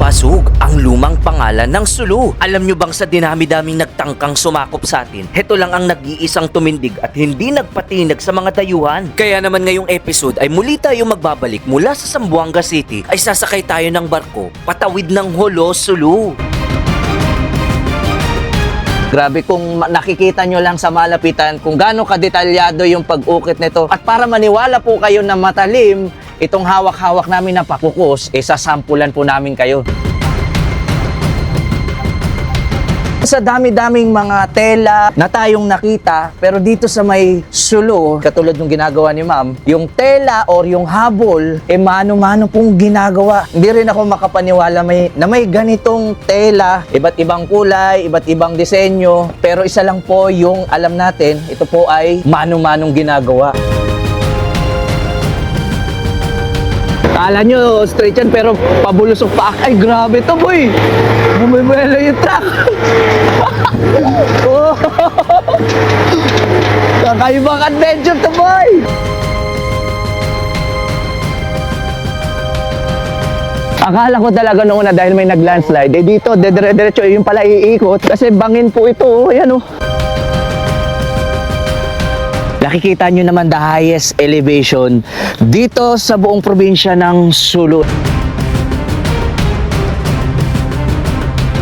Basug ang lumang pangalan ng Sulu. Alam nyo bang sa dinami-daming nagtangkang sumakop sa atin, heto lang ang nag-iisang tumindig at hindi nagpatinag sa mga dayuhan. Kaya naman ngayong episode ay muli tayo magbabalik mula sa Zamboanga City ay sasakay tayo ng barko patawid ng Holo, Sulu. Grabe kung nakikita nyo lang sa malapitan kung gaano kadetalyado yung pag-ukit nito. At para maniwala po kayo na matalim, itong hawak-hawak namin na pakukus, sasampulan po namin kayo. Sa dami-daming mga tela na tayong nakita, pero dito sa may Sulu, katulad ng ginagawa ni ma'am, yung tela or yung habol, mano-mano pong ginagawa. Hindi rin ako makapaniwala na may ganitong tela, iba't ibang kulay, iba't ibang disenyo, pero isa lang po yung alam natin, ito po ay mano-manong ginagawa. Kala nyo straight yan pero pabulusok pa. Ay grabe to boy. Bumibelo yung truck. Oh. Kakaibang adventure to boy. Akala ko talaga noon na dahil may nag-landslide, dito dire-diretso yung pala iikot kasi bangin po ito. Ayan oh. Nakikita nyo naman the highest elevation dito sa buong probinsya ng Sulu.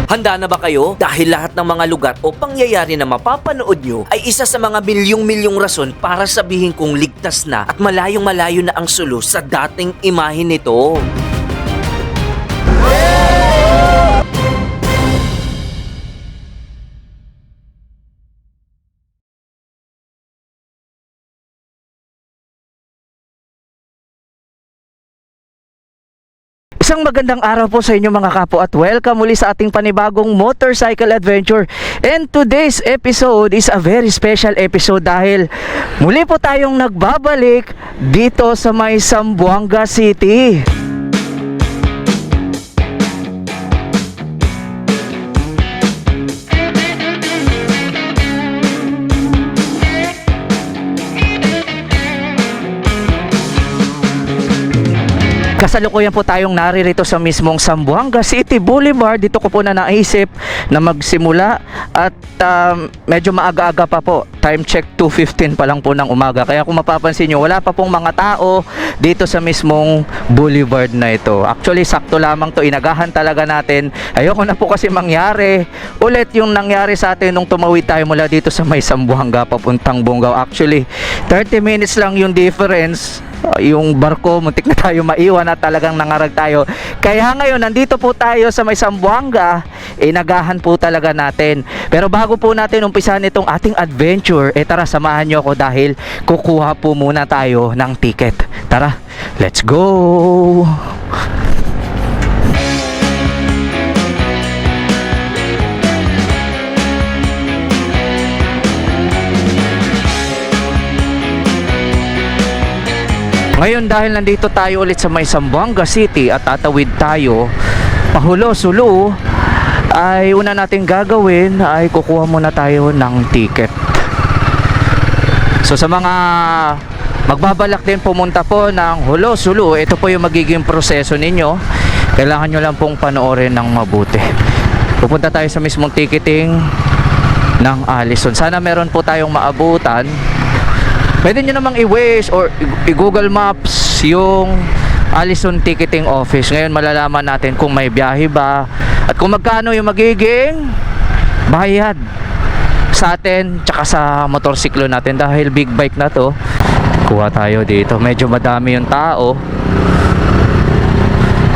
Handa na ba kayo? Dahil lahat ng mga lugar o pangyayari na mapapanood nyo ay isa sa mga milyong-milyong rason para sabihin kong ligtas na at malayong-malayo na ang Sulu sa dating imahe nito. Isang magandang araw po sa inyo mga kapo at welcome muli sa ating panibagong motorcycle adventure. And today's episode is a very special episode dahil muli po tayong nagbabalik dito sa may Zamboanga City. Kasalukuyan po tayong naririto sa mismong Zamboanga City Boulevard. Dito ko po na naisip na magsimula at medyo maaga-aga pa po. Time check 2:15 pa lang po ng umaga. Kaya kung mapapansin nyo, wala pa pong mga tao dito sa mismong boulevard na ito. Actually, sakto lamang to. Inagahan talaga natin. Ayoko na po kasi mangyari ulit yung nangyari sa atin nung tumawid tayo mula dito sa may Zamboanga papuntang Bonggao. Actually, 30 minutes lang yung difference. Yung barko, muntik na tayo maiwan at talagang nangarag tayo. Kaya ngayon, nandito po tayo sa may Zamboanga, inagahan po talaga natin. Pero bago po natin umpisahan itong ating adventure, tara, samahan nyo ako dahil kukuha po muna tayo ng ticket. Tara, let's go! Ngayon dahil nandito tayo ulit sa may Zamboanga City at tatawid tayo pahulo Sulu, ay una nating gagawin ay kukuha muna tayo ng ticket. So sa mga magbabalak din pumunta po ng Holo Sulu, ito po yung magiging proseso ninyo. Kailangan nyo lang pong panoorin ng mabuti. Pupunta tayo sa mismong ticketing ng Allison. Sana meron po tayong maabutan. Pwede nyo namang i-Waze or i-Google Maps yung Allison Ticketing Office. Ngayon malalaman natin kung may biyahe ba at kung magkano yung magiging bayad sa atin tsaka sa motorsiklo natin. Dahil big bike na to, kuha tayo dito. Medyo madami yung tao.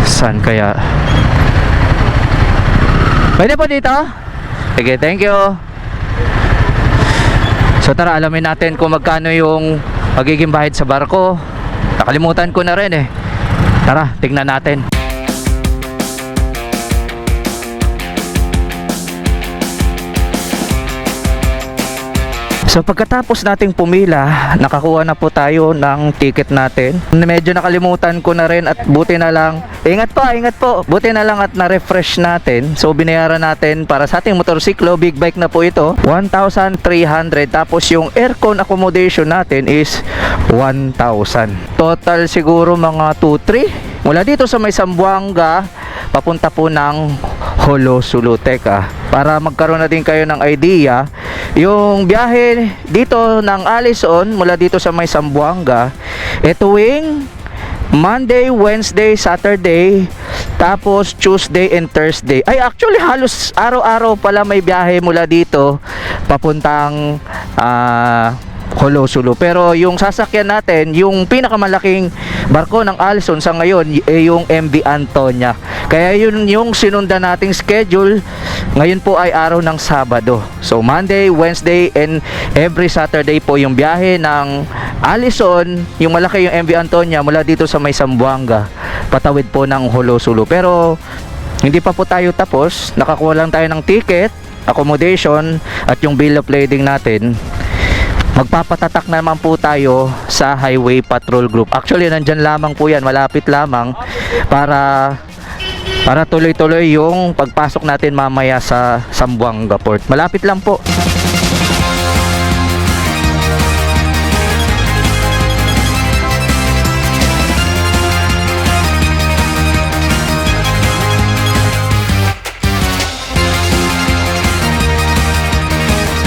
Saan kaya? Pwede po dito? Okay, thank you. So tara, alamin natin kung magkano yung magiging bayad sa barko. Nakalimutan ko na rin eh. Tara, tingnan natin. So pagkatapos nating pumila, nakakuha na po tayo ng ticket natin. Medyo nakalimutan ko na rin at buti na lang. Ingat po. Buti na lang at na-refresh natin. So binayaran natin para sa ating motorsiklo, big bike na po ito, 1,300. Tapos yung aircon accommodation natin is 1,000. Total siguro mga 2-3. Mula dito sa may Zamboanga papunta po ng Holo Sulu. Teka, para magkaroon na din kayo ng idea, yung biyahe dito ng Allison mula dito sa may Zamboanga, tuwing Monday, Wednesday, Saturday, tapos Tuesday and Thursday. Ay, actually halos araw-araw pala may biyahe mula dito papuntang Holo Sulu. Pero yung sasakyan natin, yung pinakamalaking barko ng Allison sa ngayon, yung MV Antonia. Kaya yun yung sinundan nating schedule. Ngayon po ay araw ng Sabado. So Monday, Wednesday, and every Saturday po yung biyahe ng Allison, yung malaki yung MV Antonia mula dito sa may Zamboanga, patawid po ng Holo Sulu. Pero hindi pa po tayo tapos. Nakakuha lang tayo ng ticket, accommodation, at yung bill of lading natin. Magpapatatak naman po tayo sa Highway Patrol Group. Actually, nandyan lamang po yan, malapit lamang, para tuloy-tuloy yung pagpasok natin mamaya sa Zamboanga Port. Malapit lang po.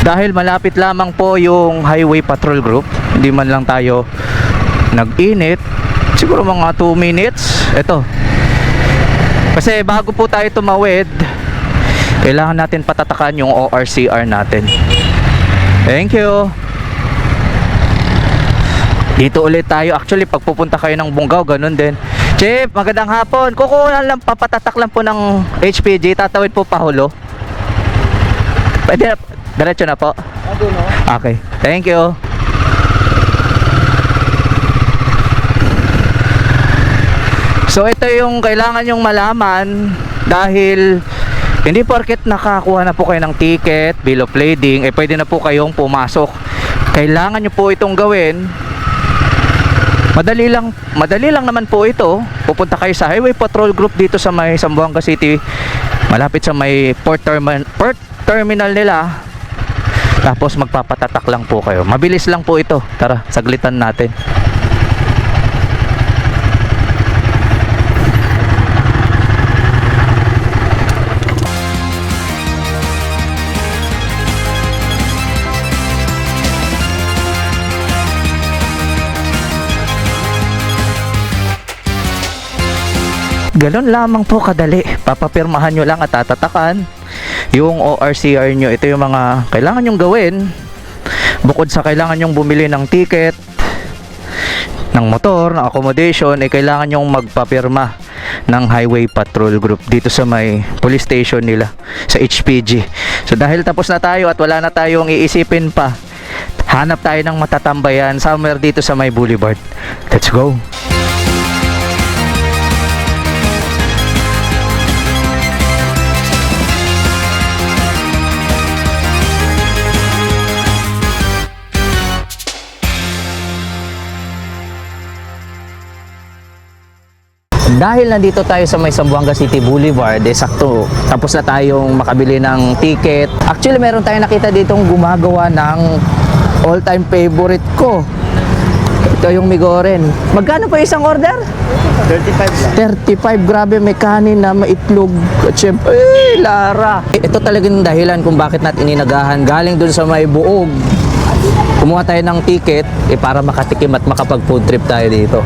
Dahil malapit lamang po yung Highway Patrol Group, hindi man lang tayo nag-init. Siguro mga 2 minutes. Ito. Kasi bago po tayo tumawid, kailangan natin patatakan yung ORCR natin. Thank you. Dito ulit tayo. Actually, pag pupunta kayo ng Bungaw, ganun din. Chip, magandang hapon. Kukuha lang, papatatak lang po ng HPG. Tatawid po pa Holo. Pwede na. Diretso na po? Okay, thank you. So ito yung kailangan yung malaman, dahil hindi porket nakakuha na po kayo ng ticket, bill of lading, pwede na po kayong pumasok. Kailangan nyo po itong gawin. Madali lang naman po ito. Pupunta kayo sa Highway Patrol Group dito sa may Zamboanga City, malapit sa may port terminal nila. Tapos magpapatatak lang po kayo. Mabilis lang po ito. Tara, saglitan natin. Ganun lamang po kadali. Papapirmahan nyo lang at tatatakan yung ORCR nyo. Ito yung mga kailangan nyong gawin. Bukod sa kailangan nyong bumili ng ticket, ng motor, ng accommodation, kailangan nyong magpapirma ng Highway Patrol Group dito sa may police station nila, sa HPG. So dahil tapos na tayo at wala na tayong iisipin pa, hanap tayo ng matatambayan somewhere dito sa may boulevard. Let's go! Dahil nandito tayo sa may Zamboanga City Boulevard, sakto tapos na tayong makabili ng ticket. Actually, meron tayong nakita ditong gumagawa ng all-time favorite ko. Ito yung Migoren. Magkano pa isang order? 35 lang. 35, grabe, may kanin na, may itlog. At syempre, Lara. Ito talagang dahilan kung bakit natin inagahan. Galing dun sa may Buog, kumuha tayo ng ticket para makatikim at makapag food trip tayo dito.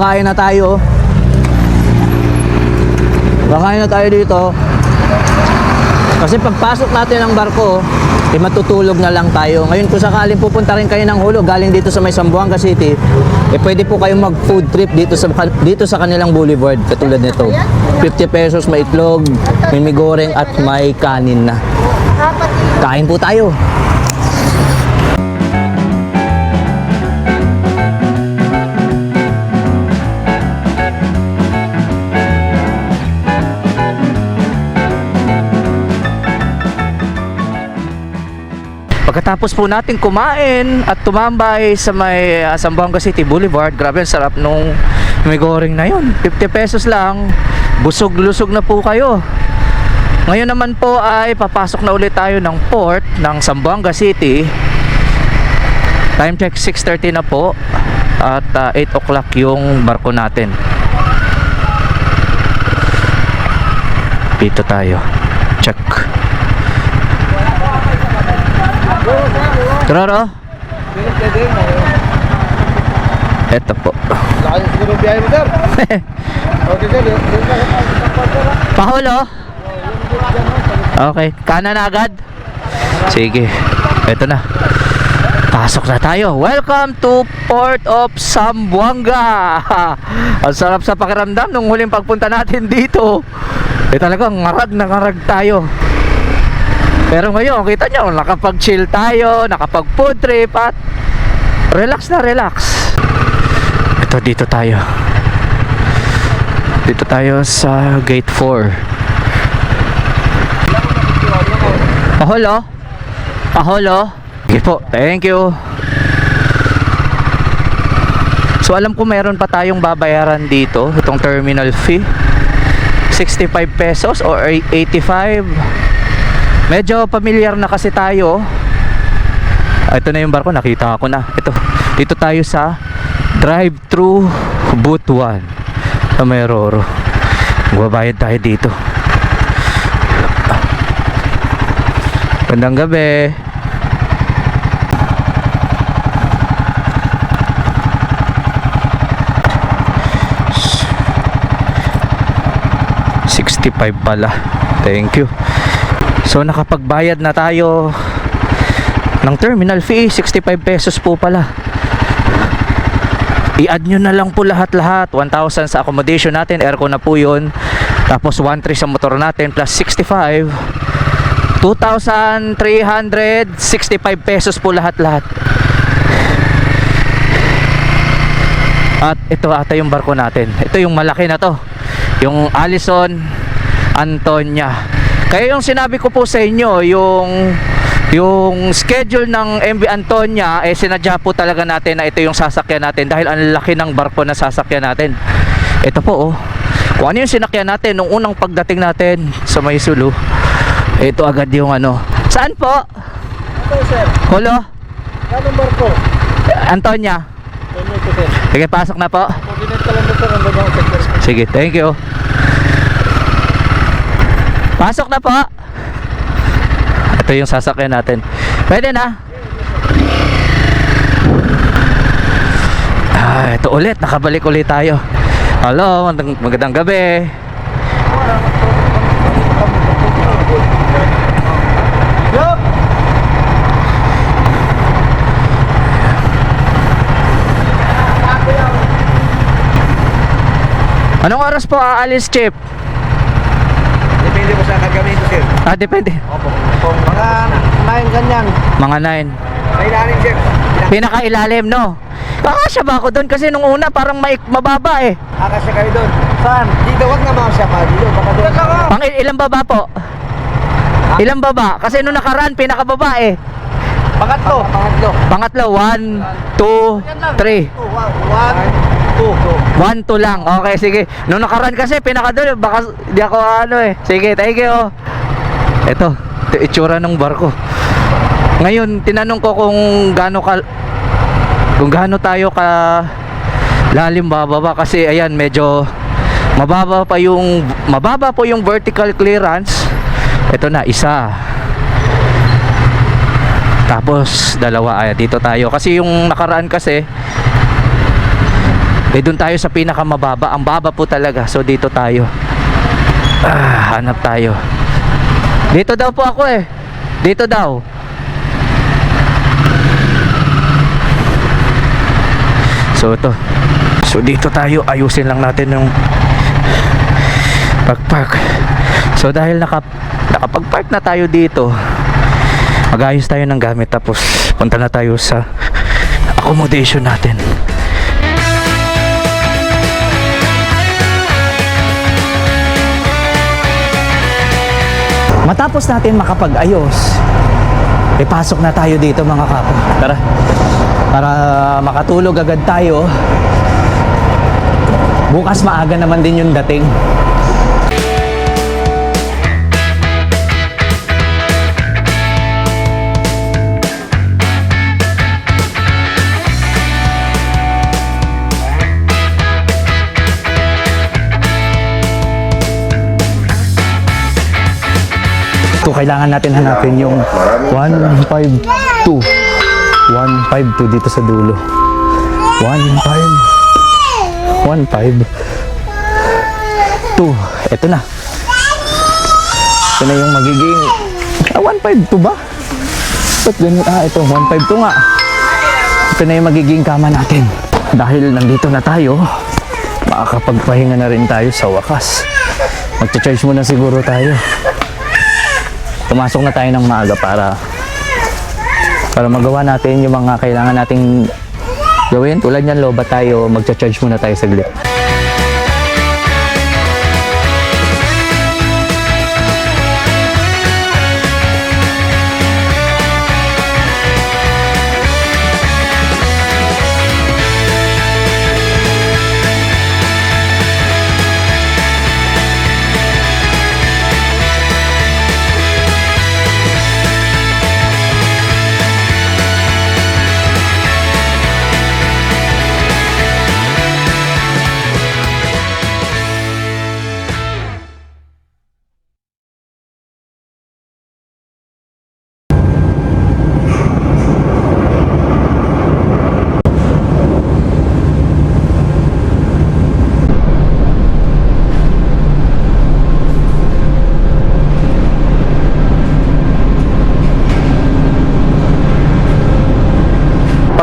Kakain na tayo. Kakain na tayo dito. Kasi pagpasok natin ng barko, matutulog na lang tayo. Ngayon kung sakaling pupunta rin kayo ng Holo galing dito sa may Zamboanga City, pwede po kayong mag food trip dito sa kanilang boulevard katulad nito. 50 pesos, may itlog, may migoreng at may kanin na. Kain po tayo. Pagkatapos po natin kumain at tumambay sa may Zamboanga City Boulevard, grabe ang sarap nung migoreng na yun. 50 pesos lang, busog-lusog na po kayo. Ngayon naman po ay papasok na ulit tayo ng port ng Zamboanga City. Time check 6:30 na po. At 8 o'clock yung barko natin. Dito tayo. Check. Troro. Eto po. Lakas siguro biyahe mo, sir. Okay, sir. Pahulo. Okay, kanan na agad. Sige. Eto na. Pasok na tayo. Welcome to Port of Zamboanga. Ang sarap sa pakiramdam nung huling pagpunta natin dito. Talagang ngarag na ngarag tayo. Pero ngayon, kita nyo, nakapag-chill tayo, nakapag-food trip at relax na relax. Ito, dito tayo. Dito tayo sa gate 4. Paholo. Paholo. Sige po, thank you. So alam ko meron pa tayong babayaran dito, itong terminal fee. 65 pesos or 85. Medyo familiar na kasi tayo. Ito na yung barko, nakita ko na. Ito, dito tayo sa drive-thru booth 1 sa Mayrooro. Magbabayad tayo dito. Gandang gabi. $65 pala. Thank you. So nakapagbayad na tayo ng terminal fee. 65 pesos po pala. I-add nyo na lang po lahat-lahat. 1,000 sa accommodation natin, aircon na po yun. Tapos 1,300 sa motor natin plus 65, 2,365 pesos po lahat-lahat. At ito ata yung barko natin. Ito yung malaki na to, yung Allison Antonia. Kaya yung sinabi ko po sa inyo, yung schedule ng MV Antonia, sinadya po talaga natin na ito yung sasakyan natin dahil ang laki ng barko na sasakyan natin. Ito po kung ano yung sinakyan natin nung unang pagdating natin sa May Sulu, ito agad yung ano. Saan po? Ito, sir. Holo? Anong barko? Antonia. Ito, sir. Sige, pasok na po. Coordinate ka lang dito ng bagong sector. Sige, thank you. Pasok na po. Ito yung sasakyan natin. Pwede na. Ito ulit, nakabalik ulit tayo. Hello, magandang gabi. Yup! Anong oras po aalis, Chip? Depende po sa kagamitin, sir. Depende. Opo. Mga 9 ganyan. Mga 9. May ilalim, sir. Pinakailalim, no? Kakasya ba ako doon? Kasi nung una parang mababa eh. Akasya kayo doon. Saan? Dito, wag na mga siya pa. Dito, baka doon. Pang ilang baba po? Ilang baba? Kasi nung nakaraan, pinakababa eh. Pangatlo. Pangatlo. Pangatlo, 1, 2, 3. 1, 2 lang. Okay, sige. Nung nakaraan kasi, pinakadulo. Baka di ako Sige, thank you. Ito itsura ng barko. Ngayon, tinanong ko kung gaano tayo ka lalim bababa kasi ayan medyo mababa po yung vertical clearance. Ito na isa. Tapos dalawa dito tayo kasi yung nakaraan kasi doon tayo sa pinakamababa. Ang baba po talaga. So dito tayo. Hanap tayo. Dito daw po ako Dito daw. So ito. So dito tayo, ayusin lang natin yung pag-park. So dahil nakapag-park na tayo dito, mag-ayos tayo ng gamit tapos punta na tayo sa accommodation natin. Matapos natin makapag-ayos, pasok na tayo dito mga kapo. Tara. Para makatulog agad tayo. Bukas maaga naman din yung dating. Ito, kailangan natin hanapin yung 152. 152 dito sa dulo. 152. Ito na. Ito na yung magiging 152 ba? Ba't ganun? Ito 152 nga. Ito na yung magiging kama natin. Dahil nandito na tayo, makakapagpahinga na rin tayo sa wakas. Magcha-charge muna siguro tayo. Pumasok na tayo ng maaga para magawa natin yung mga kailangan nating gawin. Tulad niyan, loba tayo, magcha-charge muna tayo saglit.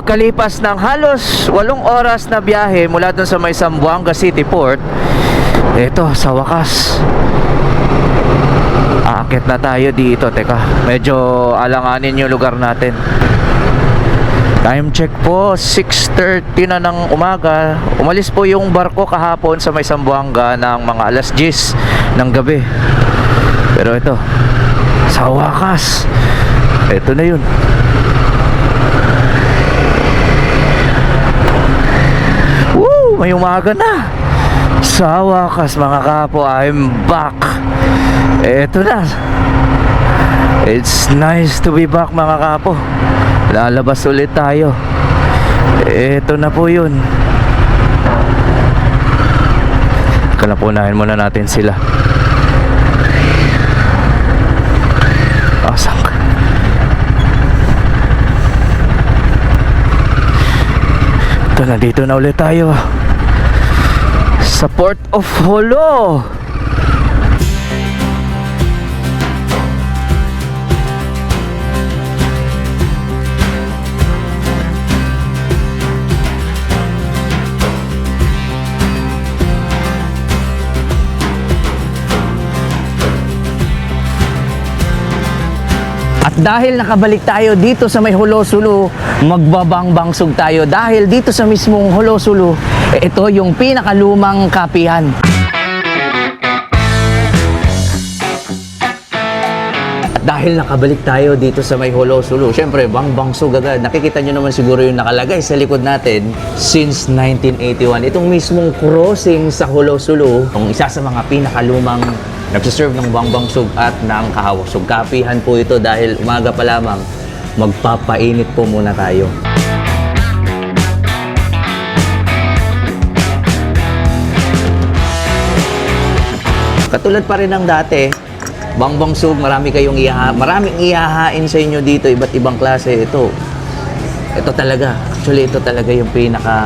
Pagkalipas ng halos 8 oras na biyahe mula dun sa may Zamboanga City Port, ito sa wakas aakit na tayo dito. Teka, medyo alanganin yung lugar natin. Time check po, 6:30 na ng umaga. Umalis po yung barko kahapon sa may Zamboanga ng mga alas 10 ng gabi. Pero ito, sa wakas, ito na yun. May umaga na. Sa wakas mga kapo, I'm back. Eto na. It's nice to be back mga kapo. Lalabas ulit tayo. Eto na po yun. Kalapunahin muna natin sila. Asang ka? Ito na, dito na ulit tayo sa Port of Jolo. At dahil nakabalik tayo dito sa may Jolo-Sulu, magbabangbangsog tayo dahil dito sa mismong Jolo-Sulu, ito yung pinakalumang kapihan. At dahil nakabalik tayo dito sa may Jolo-Sulu, syempre bangbangsog agad. Nakikita nyo naman siguro yung nakalagay sa likod natin, since 1981. Itong mismong crossing sa Jolo-Sulu, ang isa sa mga pinakalumang nagsiserve ng bangbangsog at ng kahawasog. Kapihan po ito dahil umaga pa lamang magpapainit po muna tayo. Katulad pa rin ng dati, bangbangsog, maraming ihahain sa inyo dito, iba't ibang klase. Ito talaga, actually ito talaga yung pinaka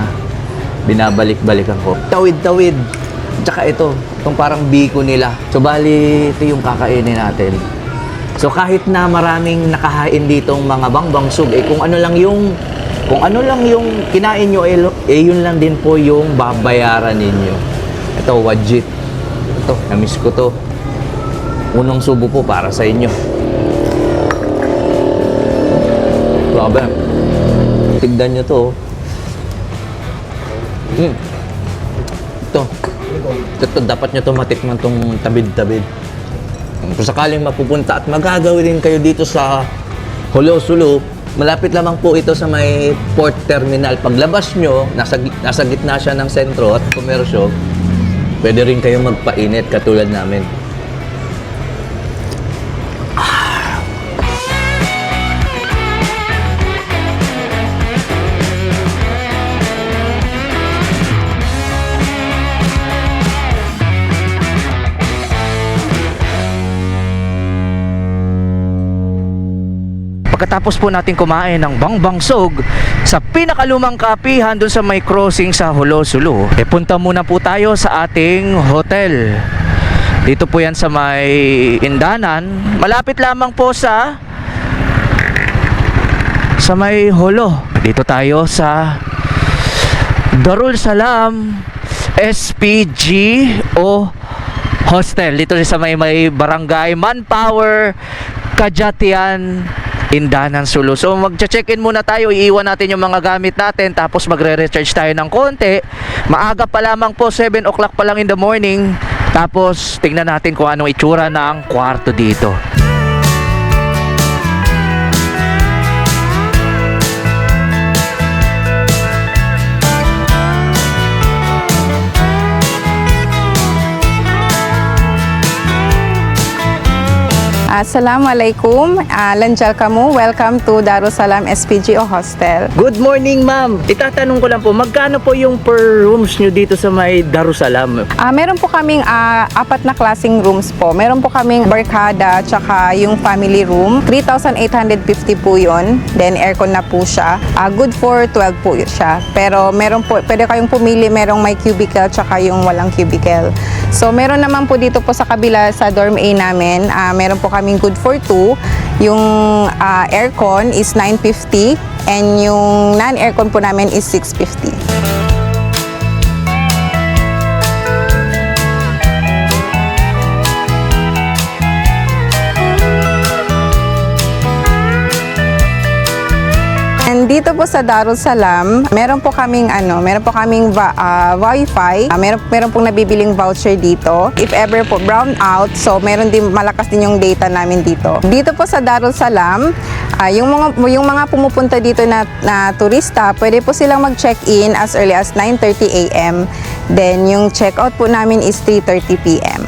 binabalik-balikan ko. Tawid-tawid. Tsaka itong parang biko nila. So bali, ito yung kakainin natin. So kahit na maraming nakahain ditong mga bangbangsog, kung ano lang yung kinain nyo, yun lang din po yung babayaran ninyo. Ito, wajit. Ito, namiss ko to. Unang subo po para sa inyo. Grabe. Tignan nyo to. Ito, dapat nyo to matikman tong tabid-tabid. Kung sakaling mapupunta at magagawin din kayo dito sa Jolo-Sulu, malapit lamang po ito sa may port terminal. Paglabas nyo, nasa gitna siya ng sentro at komersyo, pwede rin kayong magpainit katulad namin. pagkatapos po natin kumain ng bangbangsog sa pinakalumang kapihan dun sa may crossing sa Hulo, Sulu, punta muna po tayo sa ating hotel. Dito po yan sa may Indanan. Malapit lamang po sa may Hulo. Dito tayo sa Darul Salam SPGO Hostel. Dito sa may barangay Manpower, Kajatian, Indanan, Sulu. So magche-check-in muna tayo, iiwan natin yung mga gamit natin, tapos magre-recharge tayo ng konti. Maaga pa lamang po, 7 o'clock pa lang in the morning. Tapos tingnan natin kung anong itsura ng kwarto dito. Assalamualaikum, Lanjal kamu. Welcome to Darussalam SPGO Hostel. Good morning, ma'am. Itatanong ko lang po, magkano po yung per rooms nyo dito sa may Darussalam? Meron po kaming 4 na klaseng rooms po. Meron po kaming barkada tsaka yung family room. 3,850 po yun. Then aircon na po siya. Good for 12 po siya. Pero meron po, pwede kayong pumili, merong may cubicle tsaka yung walang cubicle. So meron naman po dito po sa kabila sa dorm A namin, meron po kaming good for 2. Yung aircon is 950 and yung non-aircon po namin is 650. And dito po sa Darussalam, meron po kaming Wi-Fi. Meron pong nabibiling voucher dito. If ever po brown out, so meron din malakas din yung data namin dito. Dito po sa Darussalam, yung mga pumupunta dito na turista, pwede po silang mag-check-in as early as 9:30 AM. Then yung check-out po namin is 3:30 PM.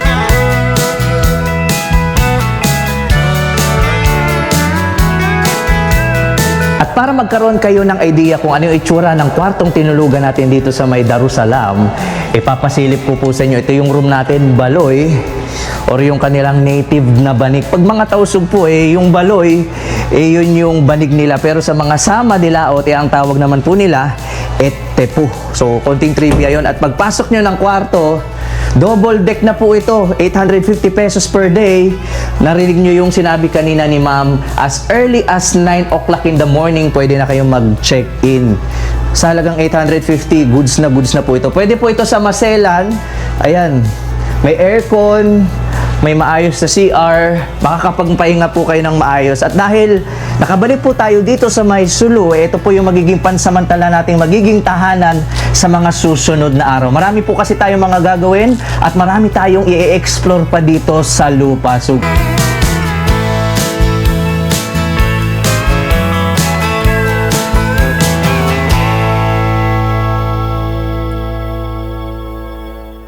At para magkaroon kayo ng idea kung ano yung itsura ng kwartong tinulugan natin dito sa may Darussalam, ipapasilip ko po sa inyo. Ito yung room natin, baloy, or yung kanilang native na banig. Pag mga tausog po, yung baloy, yun yung banig nila. Pero sa mga sama nila, ang tawag naman po nila, tepu. So, konting trivia yon. At pagpasok nyo ng kwarto, double deck na po ito, 850 pesos per day. Narinig nyo yung sinabi kanina ni ma'am, as early as 9 o'clock in the morning, pwede na kayong mag-check-in. Sa halagang 850, goods na po ito. Pwede po ito sa Maselan. Ayan, may aircon, may maayos na CR, makakapagpahinga po kayo ng maayos. At dahil nakabalik po tayo dito sa may Sulu, ito po yung magiging pansamantala nating magiging tahanan sa mga susunod na araw. Marami po kasi tayong mga gagawin at marami tayong i-explore pa dito sa lupa. So,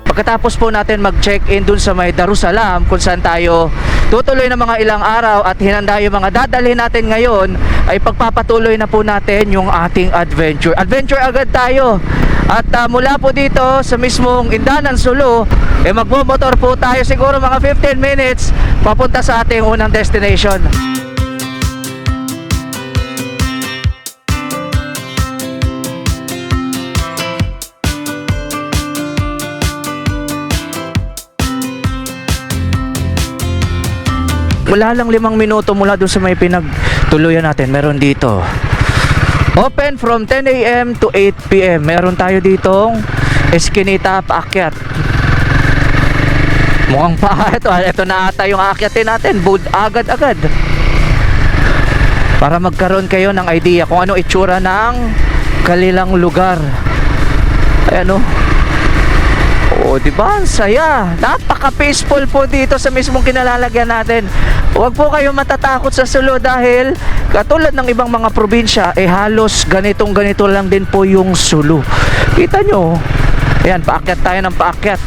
pagkatapos po natin mag-check-in dun sa may Darussalam kung saan tayo tutuloy ng mga ilang araw at hinanda yung mga dadalhin natin ngayon, ay pagpapatuloy na po natin yung ating adventure. Adventure agad tayo. At mula po dito sa mismong Indanan, Sulu, magmomotor po tayo siguro mga 15 minutes papunta sa ating unang destination. Wala lang 5 minuto mula doon sa may pinagtuluyan natin. Meron dito. Open from 10 AM to 8 PM. Meron tayo ditong eskinita paakyat. Mukhang ito na ata yung aakyatin natin. Agad-agad. Para magkaroon kayo ng idea kung ano itsura ng kanilang lugar. Ayan o. Diba? Ang saya. Napaka-peaceful po dito sa mismong kinalalagyan natin. Huwag po kayong matatakot sa Sulu dahil katulad ng ibang mga probinsya, halos ganito lang din po yung Sulu. Kita nyo? Ayan, paakyat tayo ng paakyat.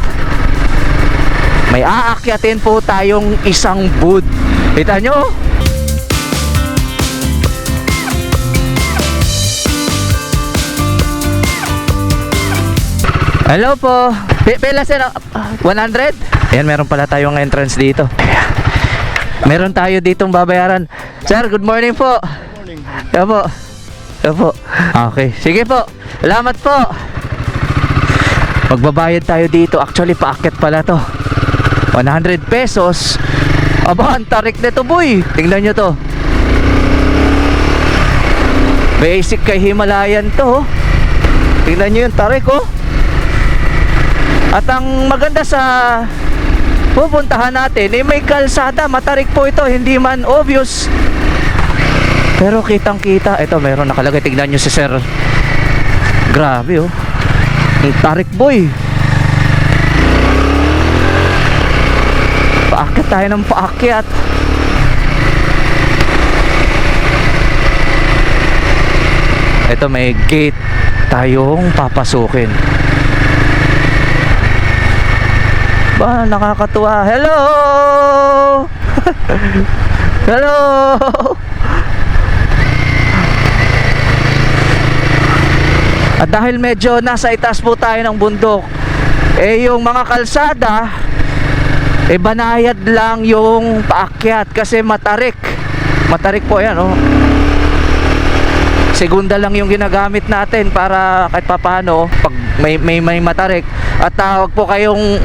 May aakyatin po tayong isang booth. Kita nyo? Hello po. Pila sir, 100? Ayan, meron pala tayong entrance dito. Meron tayo ditong babayaran. Sir, good morning po. Opo. Opo. Okay. Sige po. Salamat po. Magbabayad tayo dito. Actually, paakyat pala to. 100 pesos. Aba, ang tarik nito, boy. Tingnan nyo to. Basic kay Himalayan to. Tingnan nyo yung tarik, oh. At ang maganda sa pupuntahan natin, may kalsada. Matarik po ito. Hindi man obvious. Pero kitang kita. Ito, meron nakalagay. Tignan nyo si sir. Grabe, oh. Ang tarik, boy. Paakyat tayo ng paakyat. Ito, may gate tayong papasukin. Ba, nakakatuwa. Hello! Hello! At dahil medyo nasa itaas po tayo ng bundok, yung mga kalsada, banayad lang yung paakyat kasi matarik. Matarik po yan, oh. Segunda lang yung ginagamit natin para kahit papano pag may matarik. At tawag po kayong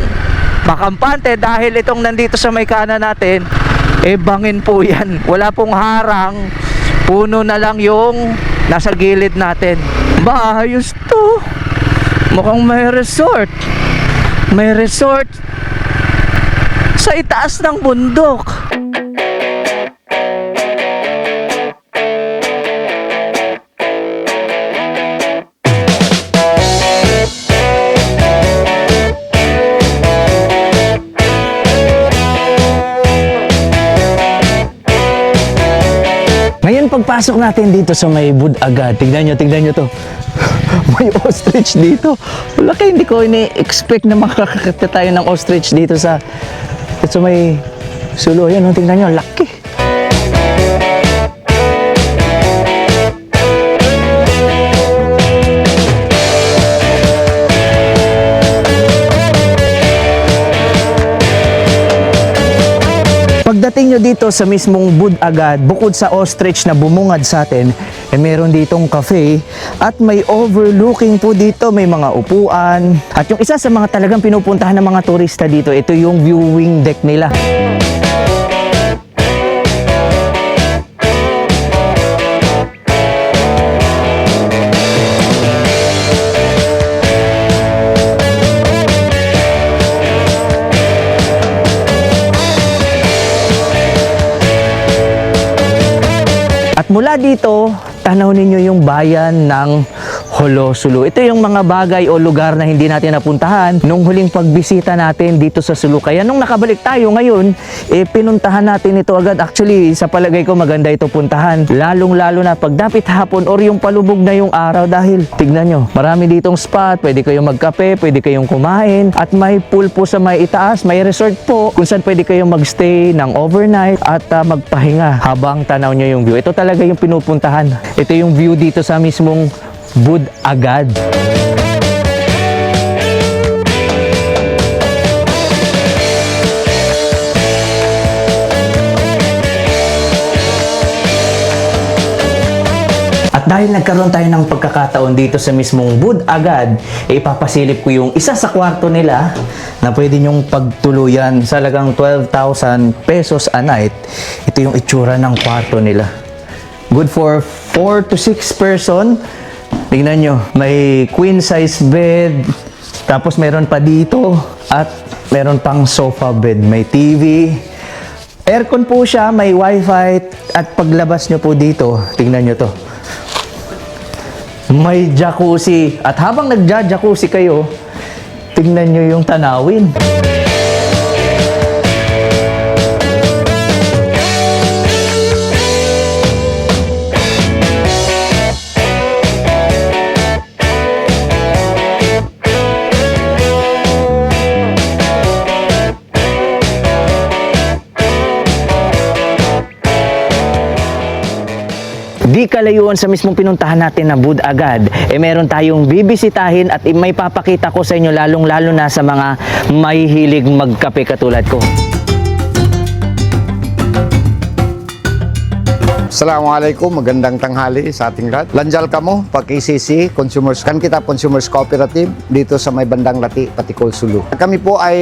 makampante dahil itong nandito sa may kanan natin, bangin po yan. Wala pong harang, puno na lang yung nasa gilid natin. Ba, ayos to. Mukhang may resort. May resort sa itaas ng bundok. Ngayon pagpasok natin dito sa may Budagad, tignan nyo to. May ostrich dito. Wala kayo, hindi ko ini-expect na makakakita tayo ng ostrich dito sa may Sulu. Ayan, tignan nyo, laki. Pagdating nyo dito sa mismong Budagad, bukod sa ostrich na bumungad sa atin, meron ditong cafe at may overlooking po dito, may mga upuan. At yung isa sa mga talagang pinupuntahan ng mga turista dito, ito yung viewing deck nila. At mula dito, tanaw ninyo yung bayan ng Holo, Sulu. Ito yung mga bagay o lugar na hindi natin napuntahan nung huling pagbisita natin dito sa Sulu. Kaya nung nakabalik tayo ngayon, pinuntahan natin ito agad. Actually, sa palagay ko maganda ito puntahan. Lalong-lalo na pag dapit hapon or yung palubog na yung araw dahil tignan nyo, marami ditong spot, pwede kayong magkape, pwede kayong kumain at may pool po sa may itaas, may resort po kung saan pwede kayong magstay ng overnight at magpahinga habang tanaw nyo yung view. Ito talaga yung pinupuntahan. Ito yung view dito sa mismong Budagad. At dahil nagkaroon tayo ng pagkakataon dito sa mismong Budagad, ipapasilip ko yung isa sa kwarto nila na pwede nyong pagtuluyan sa halagang 12,000 pesos a night. Ito yung itsura ng kwarto nila. Good for 4 to 6 person. Tingnan nyo, may queen size bed, tapos meron pa dito at meron pang sofa bed, may TV, aircon po siya, may wifi at paglabas nyo po dito, tingnan nyo to, may jacuzzi at habang nagja-jacuzzi kayo, tingnan nyo yung tanawin. Di kalayuan sa mismong pinuntahan natin na Budagad, meron tayong bibisitahin at may papakita ko sa inyo lalong-lalo na sa mga may hilig magkape katulad ko. Assalamualaikum, magandang tanghali sa ating lahat. Lanjal kamo, pag-KCC, Consumers, kan kita Consumers Cooperative dito sa may bandang Lati, Patikol, Sulu. Kami po ay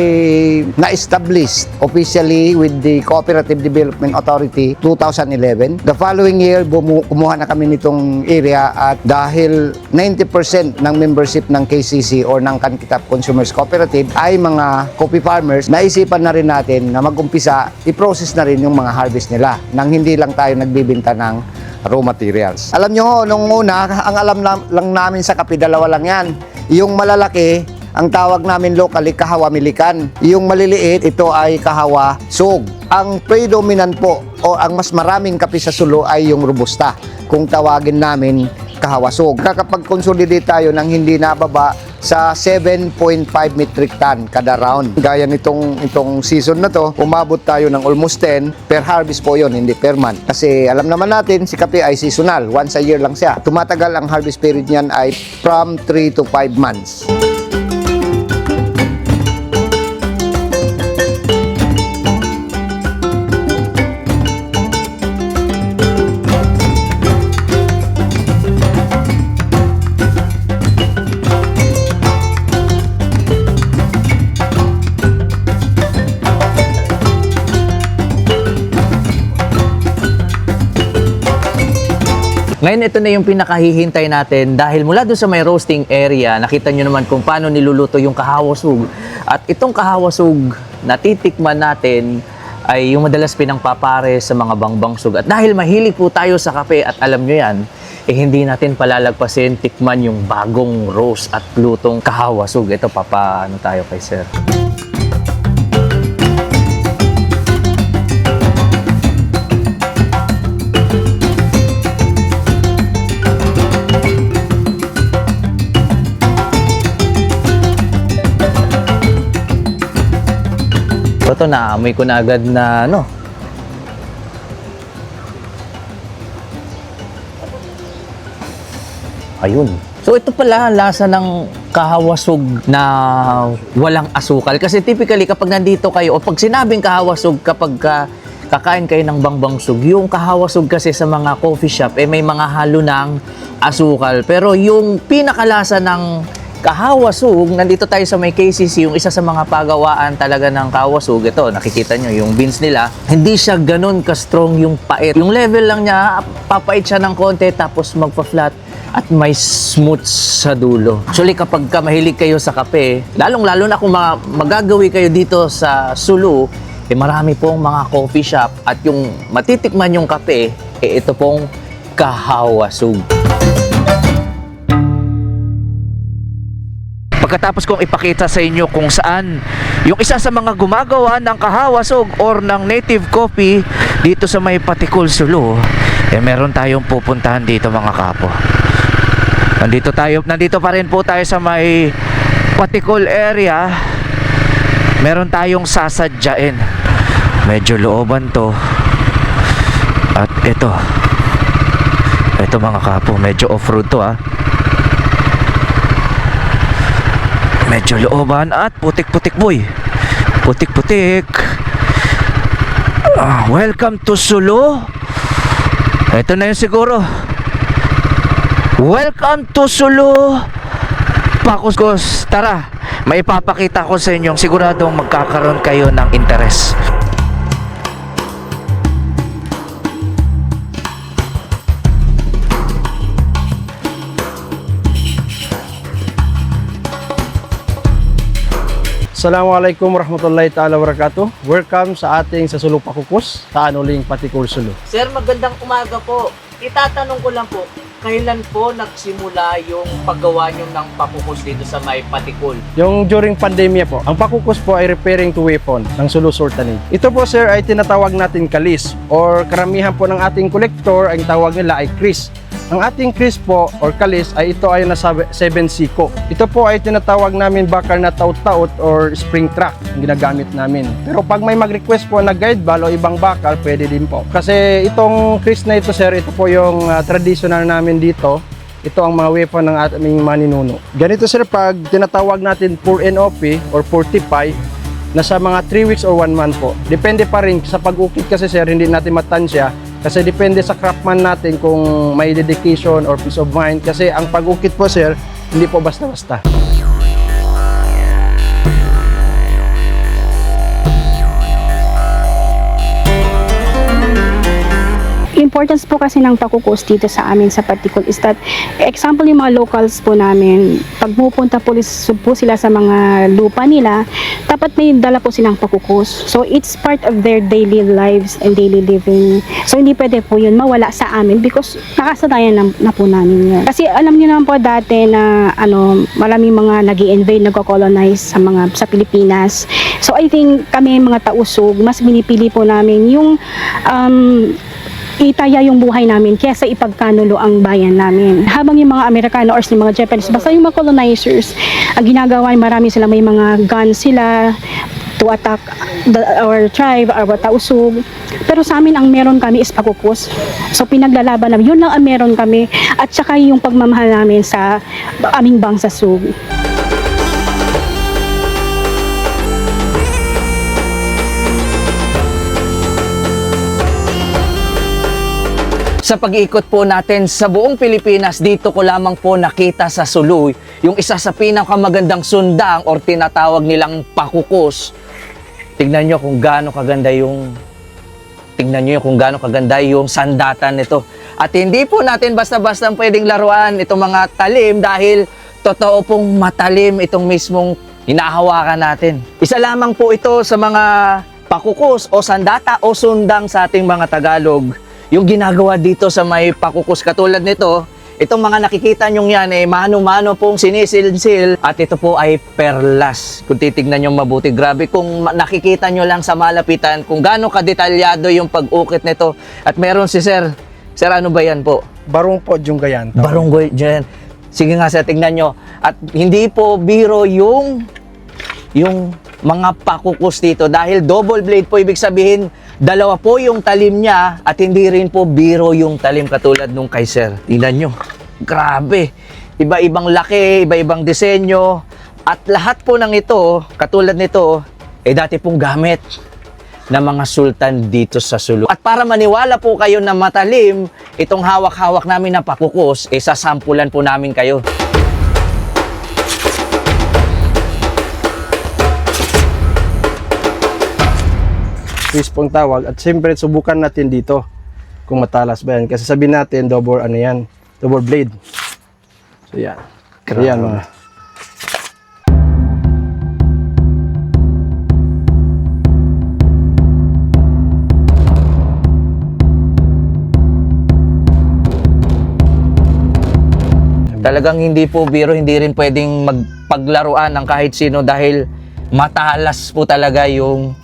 na-establish officially with the Cooperative Development Authority 2011. The following year, kumuha na kami nitong area at dahil 90% ng membership ng KCC or ng kan kita Consumers Cooperative ay mga coffee farmers, naisipan na rin natin na mag-umpisa, i-process na rin yung mga harvest nila nang hindi lang tayo nagbibinta ng raw materials. Alam nyo ho, nung una, ang alam lang namin sa kape, dalawa lang yan. Yung malalaki, ang tawag namin locally, kahawa milikan. Yung maliliit, ito ay kahawa sug. Ang predominant po, o ang mas maraming kape sa Sulu ay yung robusta. Kung tawagin namin, kahawa sug. Kakapag-consolidate tayo ng hindi nababa sa 7.5 metric ton kada round. Gaya itong season na to, umabot tayo ng almost 10 per harvest po yon, hindi per month. Kasi alam naman natin, si kape ay seasonal. Once a year lang siya. Tumatagal ang harvest period niyan ay from 3 to 5 months. Ngayon, ito na yung pinakahihintay natin dahil mula doon sa may roasting area, nakita nyo naman kung paano niluluto yung kahawasug. At itong kahawasug na titikman natin ay yung madalas pinangpapare sa mga bangbangsug. At dahil mahilig po tayo sa kape at alam nyo yan, hindi natin palalagpasin tikman yung bagong roast at lutong kahawasug. Ito, papaano tayo kay sir. Ito, naamoy ko na agad na ayun. So ito pala ang lasa ng kahawasug na walang asukal. Kasi typically kapag nandito kayo o pag sinabing kahawasug kapag kakain kayo ng bangbangsug, yung kahawasug kasi sa mga coffee shop may mga halo ng asukal. Pero yung pinakalasa ng kahawasug, nandito tayo sa may KCC, yung isa sa mga pagawaan talaga ng kahawasug. Ito, nakikita nyo, yung beans nila, hindi siya ganun ka-strong yung pait. Yung level lang niya, papait siya ng konti, tapos magpa-flat at may smooth sa dulo. Actually, kapag mahilig kayo sa kape, lalong-lalo na kung magagawi kayo dito sa Sulu, marami pong mga coffee shop at yung matitikman yung kape, ito pong kahawasug. Pagkatapos kong ipakita sa inyo kung saan yung isa sa mga gumagawa ng kahawasog or ng native coffee dito sa may Patikol, Sulu, meron tayong pupuntahan dito mga kapo. Nandito pa rin po tayo sa may Patikol area. Meron tayong sasadyain. Medyo looban to. At ito mga kapo, medyo off-road to medyo looban at putik-putik boy. Putik-putik. Welcome to Sulu. Ito na yun siguro. Welcome to Sulu. Pakuskus. Tara, may ipapakita ko sa inyo. Siguradong magkakaroon kayo ng interes. Assalamualaikum warahmatullahi ta'ala wabarakatuh. Welcome sa ating sa Sulu Pakukus, sa Anuling Patikol, Sulu. Sir, magandang umaga po. Itatanong ko lang po, kailan po nagsimula yung paggawa nyo ng pakukus dito sa may Patikol? Yung during pandemya po, ang pakukus po ay referring to weapon ng Sulu Sultanate. Ito po sir ay tinatawag natin kalis or karamihan po ng ating kolektor ang tawag nila ay kris. Ang ating kris po or kalis ay ito ay nasa 7 siko. Ito po ay tinatawag namin bakal na taut-taut or spring track ang ginagamit namin. Pero pag may mag-request po na guide ball o ibang bakal, pwede din po. Kasi itong kris na ito sir, ito po yung traditional namin dito. Ito ang mga weapon ng ating maninuno. Ganito sir, pag tinatawag natin pour NOP or fortify, nasa mga 3 weeks or 1 month po. Depende pa rin sa pag-ukit kasi sir, hindi natin matansya Kasi depende sa craftman natin kung may dedication or peace of mind. Kasi ang pag-ukit po sir, hindi po basta-basta. Importance po kasi ng pakukus dito sa amin sa Patikul is that, example yung mga locals po namin, pag pupunta po sila sa mga lupa nila, dapat may dala po silang pakukus. So it's part of their daily lives and daily living. So hindi pwede po yun mawala sa amin because nakasanayan na po namin yun. Kasi alam niyo naman po dati na maraming mga nag-i-invade, nagko-colonize sa Pilipinas. So I think kami mga tausog, mas binipili po namin yung itaya yung buhay namin kaysa ipagkanulo ang bayan namin. Habang yung mga Amerikano or yung mga Japanese, basta yung mga colonizers, ang ginagawa, marami sila, may mga guns sila to attack our tribe, our tausug. Pero sa amin, ang meron kami is pakukus. So pinaglalaban namin, yun lang ang meron kami. At saka yung pagmamahal namin sa aming bangsasug. Sa pag-iikot po natin sa buong Pilipinas, dito ko lamang po nakita sa Sulu yung isa sa pinakamagandang sundang or tinatawag nilang pakukus. Tingnan nyo kung gaano kaganda yung sandatan nito. At hindi po natin basta-basta pwedeng laruan itong mga talim dahil totoo pong matalim itong mismong hinahawakan natin. Isa lamang po ito sa mga pakukus o sandata o sundang sa ating mga Tagalog. Yung ginagawa dito sa may pakukus katulad nito, itong mga nakikita nyo yan mano-mano pong sinisilsil at ito po ay perlas. Kung titignan nyo mabuti, grabe kung nakikita nyo lang sa malapitan kung gaano kadetalyado yung pag-ukit nito. At meron si Sir, ano ba yan po? Barong po yung gayan. Baronggoy dyan. Sige nga sir, tignan nyo. At hindi po biro yung mga pakukus dito dahil double blade po, ibig sabihin dalawa po yung talim niya at hindi rin po biro yung talim katulad nung kay Sir. Tingnan nyo, grabe, iba-ibang laki, iba-ibang disenyo at lahat po ng ito, katulad nito, dati pong gamit ng mga sultan dito sa Sulu. At para maniwala po kayo na matalim itong hawak-hawak namin na pakukus, sasampulan po namin kayo. Twist pong tawag at siyempre subukan natin dito kung matalas ba yan kasi sabihin natin double blade. So yan. Ayan mga. Talagang hindi po biro, hindi rin pwedeng magpaglaruan ng kahit sino dahil matalas po talaga yung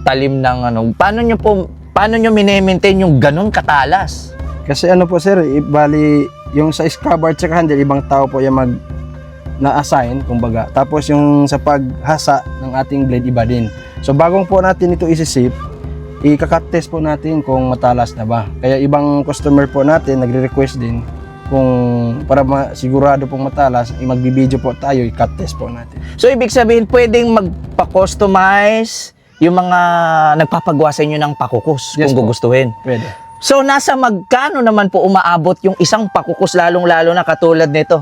talim ng Paano nyo mine-maintain yung ganun katalas? Kasi po sir, bali yung sa scabbard tsaka handle, ibang tao po yung na-assign, kumbaga. Tapos yung sa paghasa ng ating blade, iba din. So bagong po natin ito isisip, i-cut test po natin kung matalas na ba. Kaya ibang customer po natin nagre-request din kung para sigurado pong matalas, magbibideo po tayo, i-cut test po natin. So ibig sabihin pwedeng magpa-customize yung mga nagpapagawa sa inyo ng pakukus Yes kung po. gugustuhin. Pwede. So nasa magkano naman po umaabot yung isang pakukus lalong-lalo na katulad nito?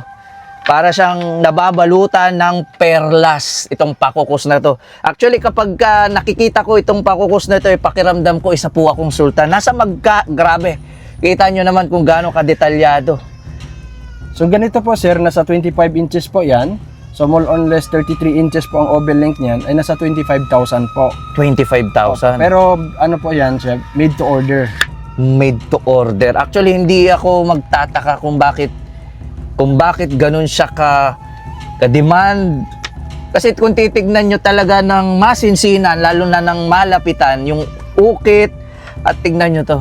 Para siyang nababalutan ng perlas itong pakukus na to. Actually kapag nakikita ko itong pakukus na ito, pakiramdam ko isa po akong sultan. Grabe. Kita nyo naman kung gaano kadetalyado. So ganito po sir, nasa 25 inches po yan. So more or less 33 inches po ang oval length niyan ay nasa 25,000 po. 25,000. Pero po yan siya, made to order. Made to order. Actually hindi ako magtataka kung bakit ganun siya ka-demand. Kasi kung titignan nyo talaga ng masinsinan, lalo na ng malapitan, yung ukit, at tignan nyo to.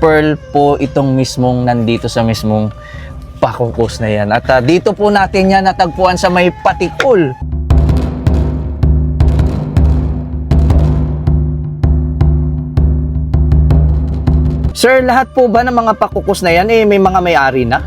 Pearl po itong mismong nandito sa mismong pakukus na yan. At dito po natin yan natagpuan sa may Patikul. Sir, lahat po ba ng mga pakukus na yan may mga may-ari na?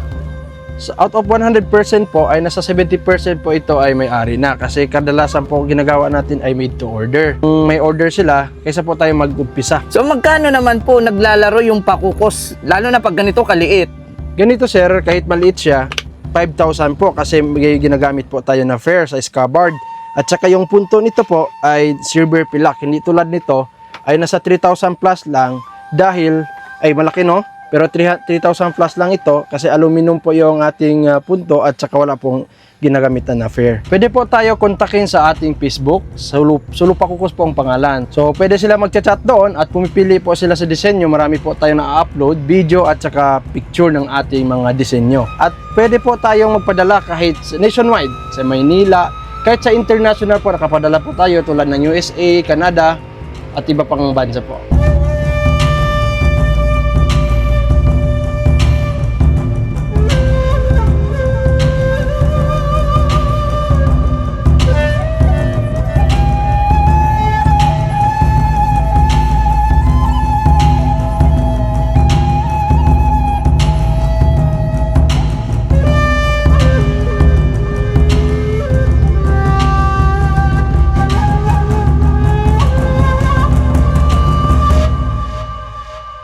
out of 100% po ay nasa 70% po ito ay may-ari na kasi kadalasan po ginagawa natin ay made to order. Kung may order sila, kaysa po tayo mag-umpisa. So magkano naman po naglalaro yung pakukos, lalo na pag ganito kaliit? Ganito sir, kahit maliit siya, 5,000 po kasi may ginagamit po tayo na fair sa scabbard. At saka yung punto nito po ay silver pilak. Hindi tulad nito ay nasa 3,000 plus lang dahil ay malaki no? Pero 3,000 plus lang ito kasi aluminum po yung ating punto at saka wala pong ginagamitan na fair. Pwede po tayo kontakin sa ating Facebook, Sulu Pakukos po ang pangalan. So pwede sila mag-chat doon at pumipili po sila sa disenyo. Marami po tayong na-upload, video at saka picture ng ating mga disenyo. At pwede po tayong magpadala kahit nationwide, sa Maynila, kahit sa international po nakapadala po tayo tulad ng USA, Canada at iba pang bansa po.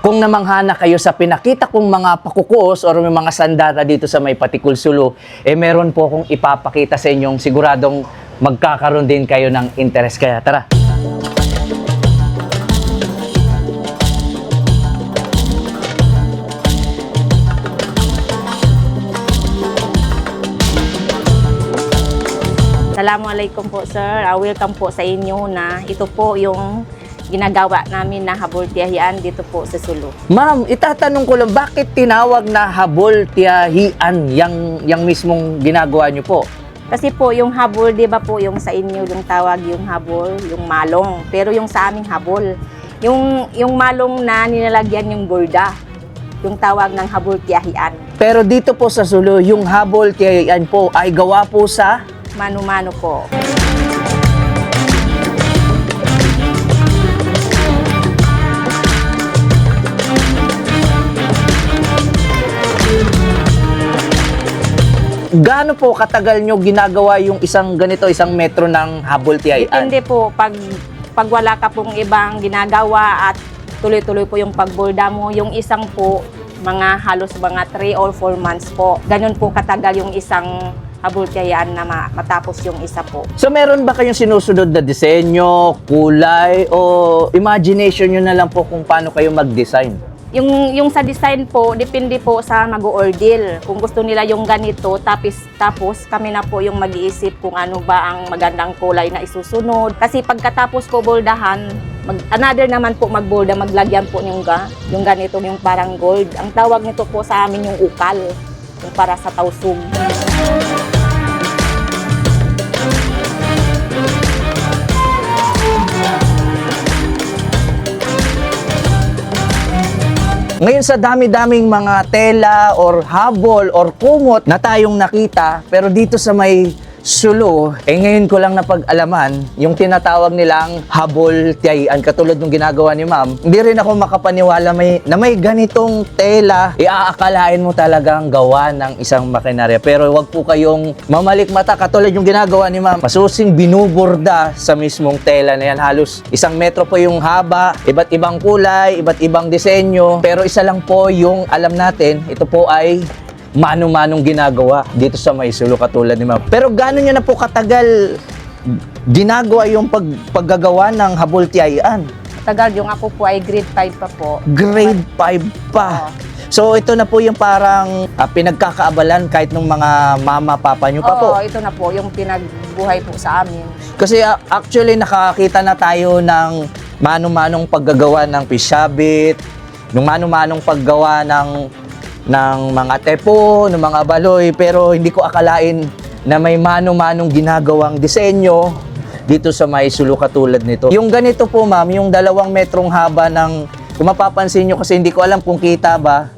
Kung namanghana kayo sa pinakita kong mga pakukos or may mga sandata dito sa may Patikul Sulu, meron po akong ipapakita sa inyong siguradong magkakaroon din kayo ng interest. Kaya tara! Assalamualaikum po sir. Welcome po sa inyo na ito po yung ginagawa namin na habol tiyahian dito po sa Sulu. Ma'am, itatanong ko lang, bakit tinawag na habol tiyahian yang mismong ginagawa nyo po? Kasi po yung habol, di ba po yung sa inyo yung tawag yung habol, yung malong. Pero yung sa aming habol, yung malong na nilalagyan yung borda, yung tawag ng habol tiyahian. Pero dito po sa Sulu, yung habol tiyahian po ay gawa po sa Mano-mano po. gaano po katagal nyo ginagawa yung isang ganito, isang metro ng habol tiyahian? Depende po pag wala ka pong ibang ginagawa at tuloy-tuloy po yung pagbolda mo, yung isang po mga halos mga 3 or 4 months po. Ganun po katagal yung isang habol tiyahian na matapos yung isa po. So meron ba kayong sinusunod na disenyo, kulay, o imagination nyo na lang po kung paano kayo mag-design? Yung sa design po, depende po sa mag-o-order. Kung gusto nila yung ganito, tapos kami na po yung mag-iisip kung ano ba ang magandang kulay na isusunod. Kasi pagkatapos po boldahan, another naman po magbolda, maglagyan po yung ganito, yung parang gold. Ang tawag nito po sa amin yung ukal, yung para sa tausug. Ngayon sa dami-daming mga tela or habol or kumot na tayong nakita, pero dito sa may Sulu, ngayon ko lang napag-alaman yung tinatawag nilang habol tiyahian, katulad ng ginagawa ni ma'am. Hindi rin ako makapaniwala na may ganitong tela, iaakalain mo talagang gawa ng isang makinarya. Pero wag po kayong mamalik mata, katulad yung ginagawa ni ma'am. Masusing binuborda sa mismong tela na yan. Halos 1 metro po yung haba, iba't ibang kulay, iba't ibang disenyo. Pero isa lang po yung alam natin, ito po ay mano-manong ginagawa dito sa may Sulu, katulad ni ma'am. Pero gaano nyo na po katagal ginagawa yung paggagawa ng habol tiyahian? Tagal, yung ako po ay grade 5 pa po. Grade 5 pa. So ito na po yung parang pinagkakaabalan kahit ng mga mama, papa nyo pa po. Oo, ito na po yung pinagbuhay po sa amin. Kasi actually nakakita na tayo ng mano-manong paggagawa ng pisabit, ng mano-manong paggawa ng mga tepo, ng mga baloy, pero hindi ko akalain na may mano-manong ginagawang disenyo dito sa may Sulu katulad nito. Yung ganito po ma'am, yung 2 metrong haba ng, kung mapapansin nyo kasi hindi ko alam kung kita ba,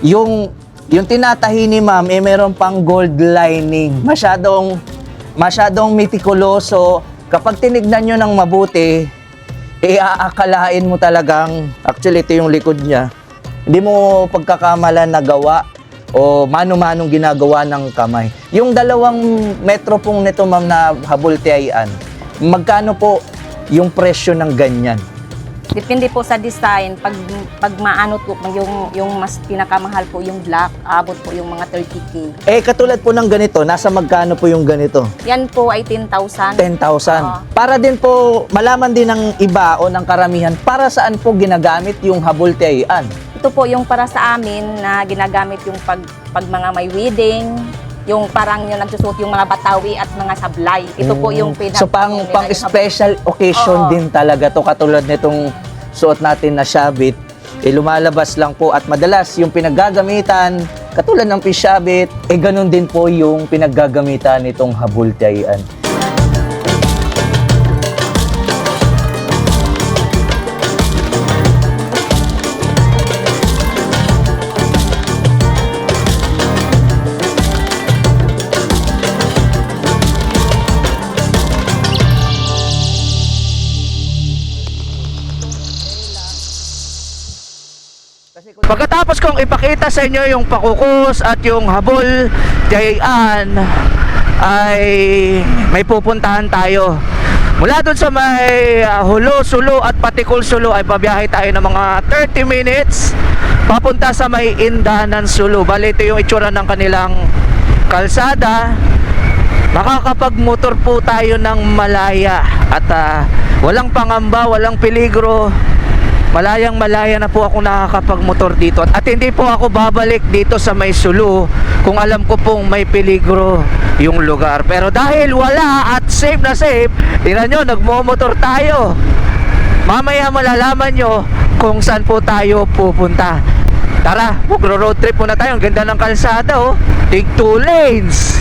yung tinatahi ni ma'am, meron pang gold lining. Masyadong mitikuloso. Kapag tinignan nyo ng mabuti, aakalain mo talagang, actually ito yung likod niya, hindi mo pagkakamalan na gawa o mano-manong ginagawa ng kamay. Yung 2 metro pong nito ma'am na habultiayan, magkano po yung presyo ng ganyan? Depende po sa design. Pag maano po, yung mas pinakamahal po yung black, abot po yung mga 30K. Katulad po ng ganito, nasa magkano po yung ganito? Yan po ay 10,000. 10,000. Oo. Para din po malaman din ng iba o ng karamihan, para saan po ginagamit yung habultiayan? Ito po yung para sa amin na ginagamit yung pag mga may wedding, yung parang yung nagsusuot yung mga batawi at mga sablay. Ito po yung So pang special occasion Oo. din talaga to, katulad nitong suot natin na shabit, lumalabas lang po at madalas yung pinaggagamitan katulad ng pishabit, ganun din po yung pinaggagamitan nitong habultiayan. Pagkatapos kong ipakita sa inyo yung pakukus at yung habol tiyayan, ay may pupuntahan tayo. Mula dun sa may Hulo, Sulu at Patikul, Sulu ay babiyahe tayo ng mga 30 minutes papunta sa may Indanan, Sulu. Bali, ito yung itsura ng kanilang kalsada. Makakapagmotor po tayo ng malaya at walang pangamba, walang peligro. Malayang malaya na po ako nakakapagmotor dito. At hindi po ako babalik dito sa may Sulu kung alam ko pong may peligro yung lugar. Pero dahil wala at safe na safe, tingnan nyo, nagmomotor tayo. Mamaya malalaman nyo kung saan po tayo pupunta. Tara, magro-road trip muna tayo. Ang ganda ng kalsada, oh. Take 2 lanes.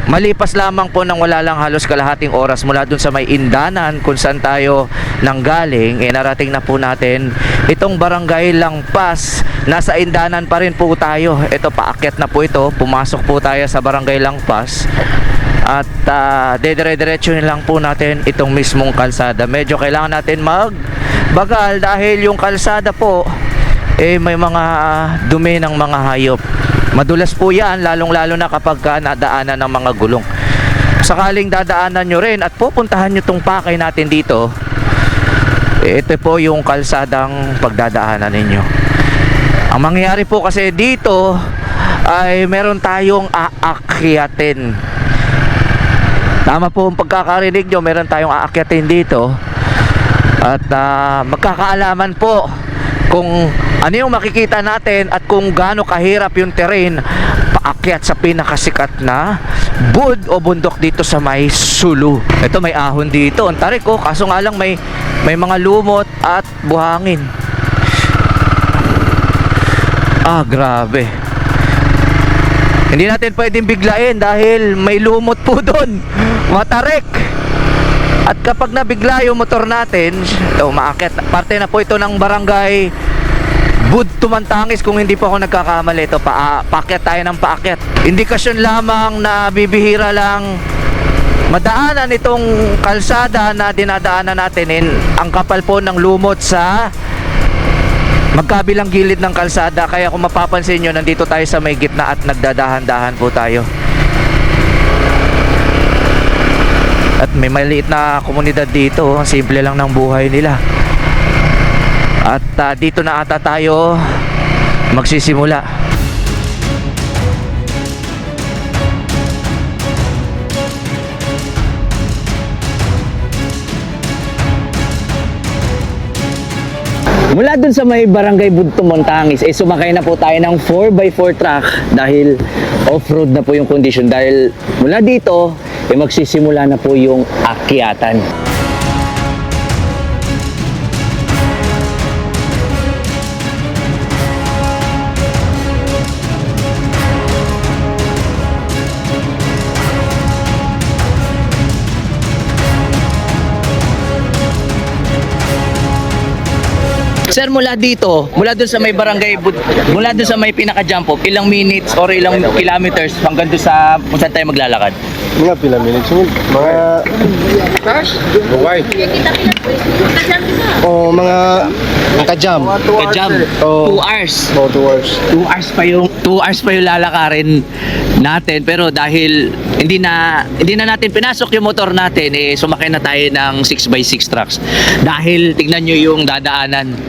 Malipas lamang po ng wala lang halos kalahating oras mula dun sa may Indanan kung saan tayo nanggaling, narating na po natin itong barangay Langpas. Nasa Indanan pa rin po tayo. Ito, paakyat na po ito. Pumasok po tayo sa barangay Langpas. At dedire-diretsuhin lang po natin itong mismong kalsada. Medyo kailangan natin magbagal dahil yung kalsada po may mga dumi ng mga hayop. Madulas po yan, lalong-lalo na kapag nadaanan ng mga gulong. Sakaling dadaanan nyo rin at pupuntahan nyo tong pakay natin dito, ito po yung kalsadang pagdadaanan ninyo. Ang mangyayari po kasi dito ay meron tayong aakyatin. Tama po ang pagkakarinig nyo, meron tayong aakyatin dito. At magkakaalaman po kung ano yung makikita natin at kung gaano kahirap yung terrain paakyat sa pinakasikat na bud o bundok dito sa may Sulu. Ito, may ahon dito, ang tarik ko, kaso nga lang may mga lumot at buhangin. Grabe. Hindi natin pwedeng biglain dahil may lumot po doon, matarik. At kapag nabigla yung motor natin, umaakyat. Parte na po ito ng barangay Bud Tumantangis kung hindi po ako nagkakamali. Ito, paakyat tayo ng paakyat. Indikasyon lamang na bibihira lang madaanan itong kalsada na dinadaanan natin. Ang kapal po ng lumot sa magkabilang gilid ng kalsada. Kaya kung mapapansin nyo, nandito tayo sa may gitna at nagdadahan-dahan po tayo. At may maliit na komunidad dito. Ang simple lang ng buhay nila. At dito na ata tayo magsisimula. Mula dun sa may barangay Bud Tumantangis, sumakay na po tayo ng 4x4 truck dahil off-road na po yung condition. Dahil mula dito, magsisimula na po yung akyatan. Sir, mula dito, mula dun sa may mula dun sa may pinaka-jump off, ilang minutes or ilang kilometers hanggang dun sa kung saan tayo maglalakad? Mga pila minutes yun? Mga... O mga... Ka-jam. Ka-jump. 2 hours. O 2 hours. 2 hours pa yung lalakarin natin, pero dahil hindi na natin pinasok yung motor natin, sumakay na tayo ng 6x6 trucks dahil tignan nyo yung dadaanan.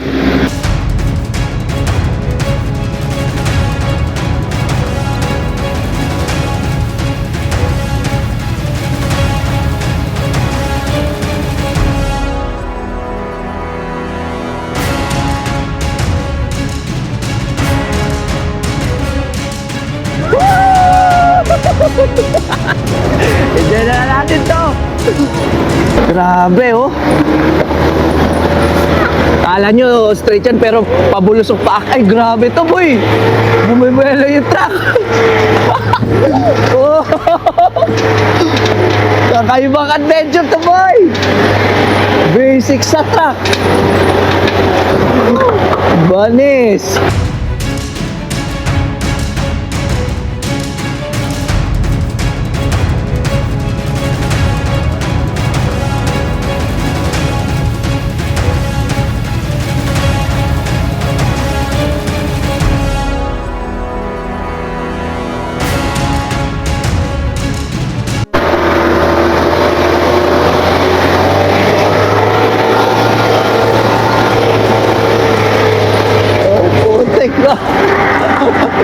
Diyan na natin to. Grabe oh. Kala nyo straight yan pero pabulusok pa. Ay grabe to boy. Bumibelo yung truck. Oh. Kakaibang adventure to boy. Basic sa truck. Banis.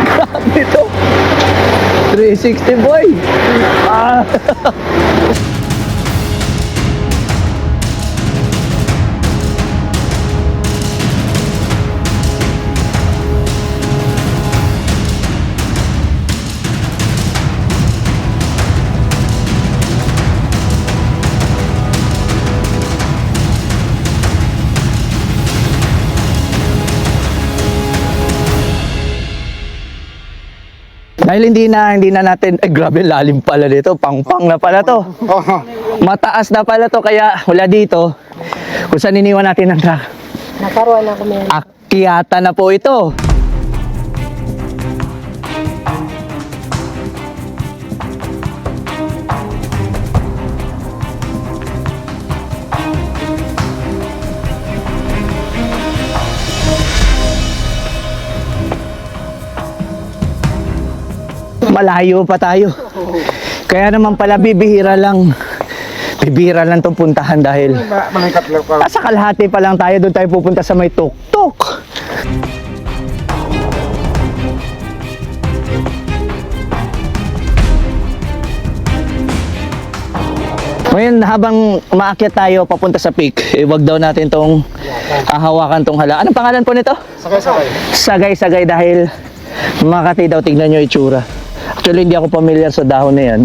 Grabe to. 360 boy. Ah. Dahil hindi na natin, grabe lalim pala dito, pang-pang na pala to. Mataas na pala to, kaya wala dito. Kung saan iniwan natin ang truck. Nakaroon na kami. Akyata na po ito. Malayo pa tayo. Kaya naman pala bibihira lang tong puntahan dahil sa kalahati pa lang tayo, doon tayo pupunta sa may tuktok. Ngayon habang umaakyat tayo papunta sa peak, wag daw natin tong hahawakan tong hala. Anong pangalan po nito? Sagay dahil Makati daw, tignan nyo itsura. Actually, hindi ako familiar sa dahon na yan.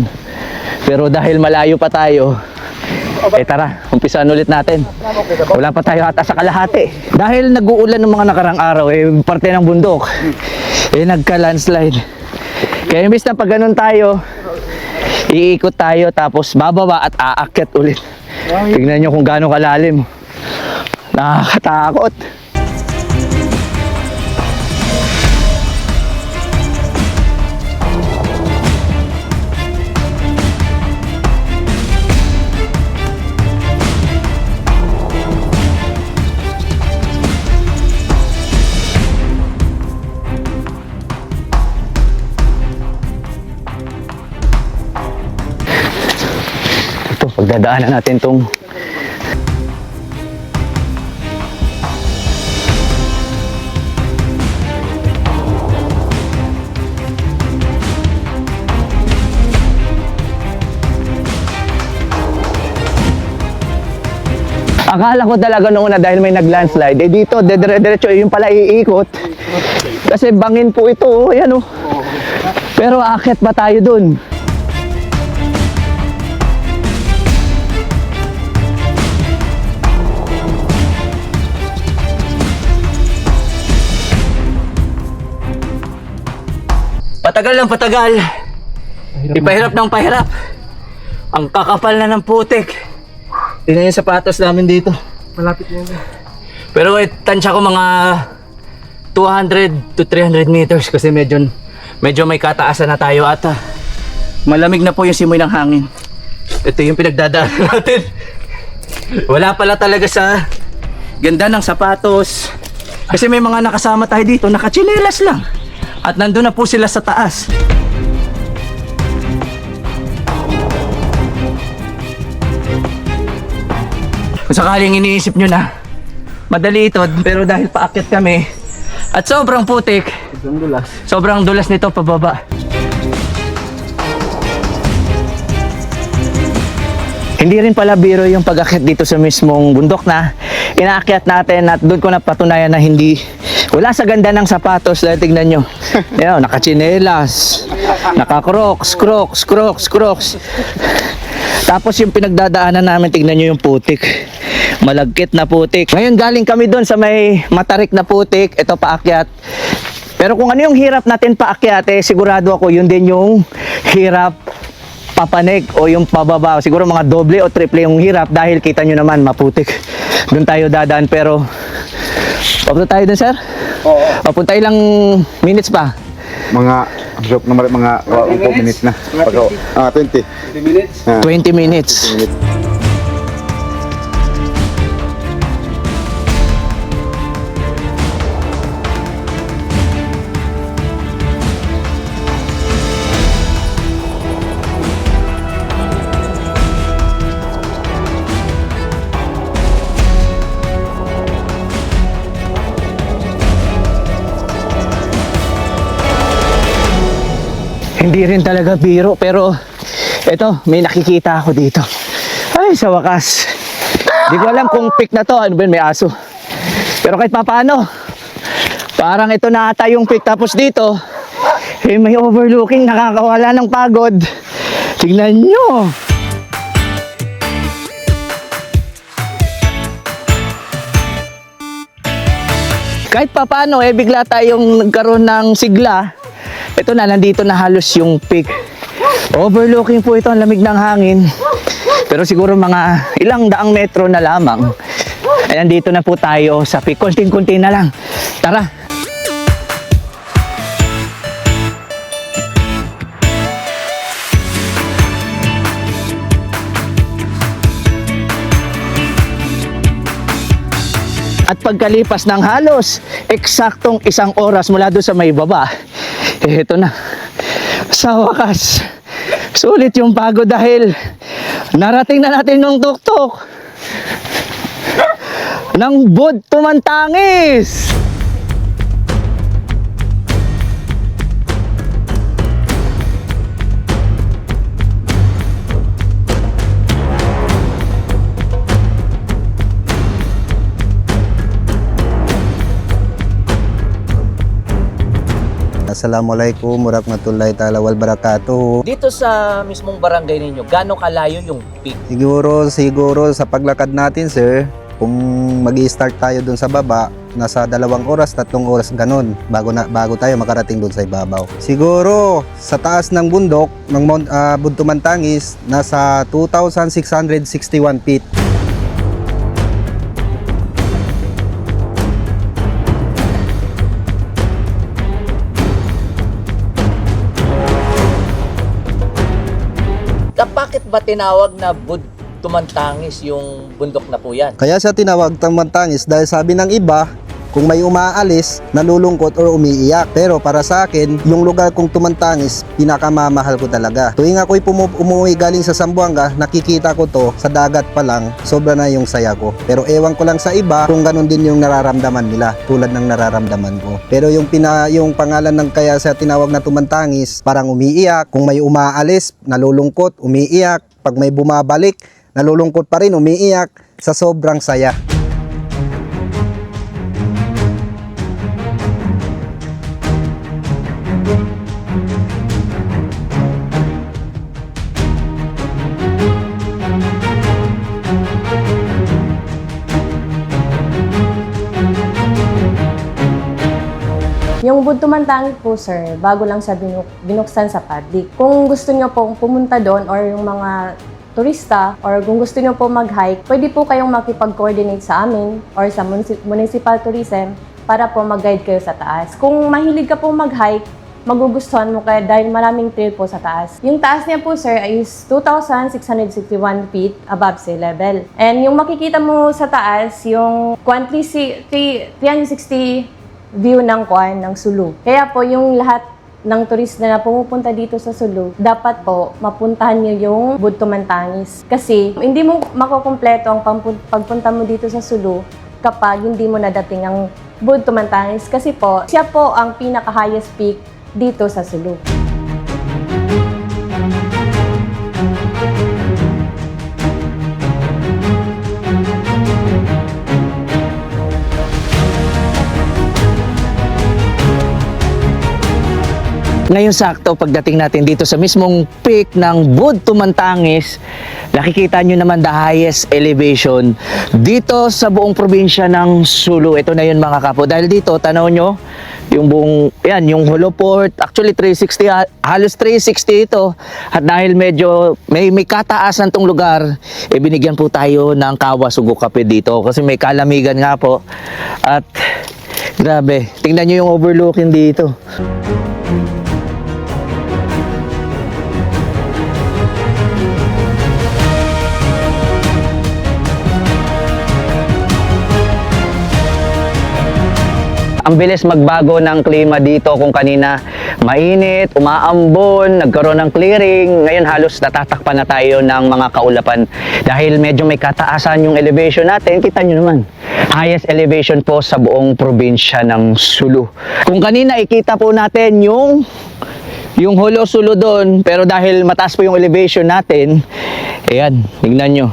Pero dahil malayo pa tayo, tara, umpisan ulit natin. Wala pa tayo ata sa kalahati. Dahil nag-uulan ng mga nakarang araw, parte ng bundok, nagka-landslide. Kaya imbis na pag ganun tayo, iikot tayo tapos bababa at aakyat ulit. Tignan nyo kung gaano kalalim. Nakakatakot. Pagdadaanan natin tong akala ko talaga noon na dahil may nag-landslide, dito dire-diretso yung pala iikot kasi bangin po ito, yan oh. Pero aakyat pa tayo dun. Patagal ng patagal. Ipahirap ng pahirap. Ang kakapal na ng putik. Tingnan yung sapatos namin dito. Malapit na yun. Pero tansya ko mga 200 to 300 meters kasi medyo may kataasan na tayo at malamig na po yung simoy ng hangin. Ito yung pinagdadaanan natin. Wala pala talaga sa ganda ng sapatos. Kasi may mga nakasama tayo dito, nakachinelas lang. At nandun na po sila sa taas. Kung sakaling iniisip nyo na madali ito, pero dahil paakyat kami at sobrang putik, sobrang dulas nito pababa. Hindi rin pala biro yung pag-akyat dito sa mismong bundok na inaakyat natin, at doon ko napatunayan na wala sa ganda ng sapatos. Dahil tignan nyo, yan, nakachinelas, naka-crocs. Tapos yung pinagdadaanan namin, tignan nyo yung putik, malagkit na putik. Ngayon galing kami doon sa may matarik na putik, ito paakyat. Pero kung ano yung hirap natin paakyat, sigurado ako yun din yung hirap papanig o yung pababa. Siguro mga doble o triple yung hirap dahil kita nyo naman maputik. Doon tayo dadaan, pero papunta tayo doon, sir? Oo. Papunta ilang minutes pa? Mga absorb na mga 4 minutes na. 20. 20 minutes. Hindi rin talaga biro, pero eto, may nakikita ako dito. Ay, sa wakas. Di ko alam kung pick na to. Ano ba yun, may aso. Pero kahit papaano, parang ito na ata yung pick. Tapos dito, may overlooking, nakakawala ng pagod. Tingnan nyo. Kahit papaano, bigla tayong nagkaroon ng sigla. Ito na, nandito na halos yung peak. Overlooking po ito, ang lamig ng hangin. Pero siguro mga ilang daang metro na lamang. Ayan, dito na po tayo sa peak. Kunting-kunti na lang. Tara! At pagkalipas ng halos eksaktong 1 oras mula doon sa may baba, ito na, sa wakas, sulit yung pagod dahil narating na natin yung tuktok ng Bud Tumantangis. Assalamualaikum warahmatullahi ta'ala wal barakatuh. Dito sa mismong barangay ninyo, gaano kalayo yung peak? Siguro sa paglakad natin, sir, kung mag-i-start tayo dun sa baba, nasa 2 oras, 3 oras ganun bago tayo makarating dun sa ibabaw. Siguro sa taas ng bundok ng Bud Tumantangis, nasa 2,661 feet. Bakit ba tinawag na Bud Tumantangis yung bundok na po yan? Kaya siya tinawag Tumantangis dahil sabi ng iba, kung may umaalis, nalulungkot or umiiyak. Pero para sa akin, yung lugar kong Tumantangis, pinakamamahal ko talaga. Tuwing ako'y umuwi galing sa Zamboanga, nakikita ko to sa dagat pa lang, sobra na yung saya ko. Pero ewan ko lang sa iba kung ganun din yung nararamdaman nila, tulad ng nararamdaman ko. Pero yung pangalan ng kaya sa tinawag na Tumantangis, parang umiiyak. Kung may umaalis, nalulungkot, umiiyak. Pag may bumabalik, nalulungkot pa rin, umiiyak sa sobrang saya. Yung Bud Tumantangis po, sir, bago lang siya binuksan sa public. Kung gusto niyo pong pumunta doon or yung mga turista or kung gusto nyo po mag-hike, pwede po kayong makipag-coordinate sa amin or sa municipal tourism para po mag-guide kayo sa taas. Kung mahilig ka po mag-hike, magugustuhan mo kaya dahil maraming trail po sa taas. Yung taas niya po, sir, is 2,661 feet above sea level. And yung makikita mo sa taas, yung 360 view ng Sulu. Kaya po yung lahat ng turista na pumupunta dito sa Sulu, dapat po mapuntahan nyo yung Bud Tumantangis. Kasi hindi mo makukumpleto ang pagpunta mo dito sa Sulu kapag hindi mo nadating ang Bud Tumantangis. Kasi po, siya po ang pinaka-highest peak dito sa Sulu. Ngayon sakto pagdating natin dito sa mismong peak ng Bud Tumantangis, nakikita nyo naman the highest elevation dito sa buong probinsya ng Sulu. Ito na yun mga kapo. Dahil dito, tanaw nyo, yung buong, yan, yung Holoport, actually 360, halos 360 ito. At dahil medyo may kataasan tong lugar, binigyan po tayo ng Kawasugo Kape dito kasi may kalamigan nga po. At grabe, tingnan nyo yung overlooking dito. Ang bilis magbago ng klima dito. Kung kanina mainit, umaambon, nagkaroon ng clearing, ngayon halos natatakpan na tayo ng mga kaulapan dahil medyo may kataasan yung elevation natin. Kita nyo naman, highest elevation po sa buong probinsya ng Sulu. Kung kanina ikita po natin yung Holo Sulu doon, pero dahil mataas po yung elevation natin, ayan, tignan nyo,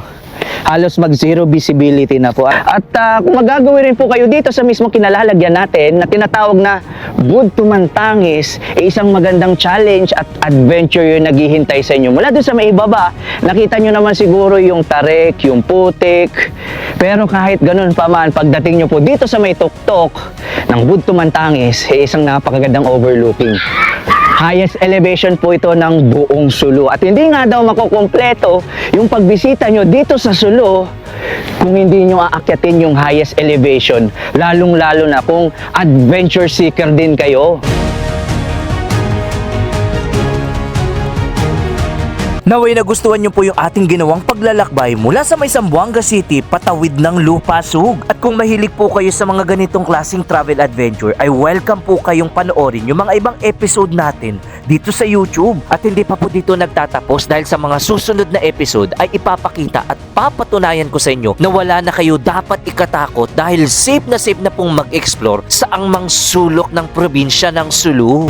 halos mag-zero visibility na po. At kung magagawin rin po kayo dito sa mismo kinalalagyan natin na tinatawag na Bud Tumantangis, isang magandang challenge at adventure yung naghihintay sa inyo. Mula doon sa may ibaba, nakita nyo naman siguro yung tarik, yung putik. Pero kahit ganun pa man, pagdating nyo po dito sa may tuktok ng Bud Tumantangis, isang napakagandang overlooking. Highest elevation po ito ng buong Sulu. At hindi nga daw makukumpleto yung pagbisita nyo dito sa Sulu kung hindi nyo aakyatin yung highest elevation. Lalong-lalo na kung adventure seeker din kayo. Naway nagustuhan niyo po yung ating ginawang paglalakbay mula sa may Zamboanga City patawid ng Lupasug. At kung mahilig po kayo sa mga ganitong klaseng travel adventure ay welcome po kayong panoorin yung mga ibang episode natin dito sa YouTube. At hindi pa po dito nagtatapos dahil sa mga susunod na episode ay ipapakita at papatunayan ko sa inyo na wala na kayo dapat ikatakot dahil safe na pong mag-explore sa angmang sulok ng probinsya ng Sulu.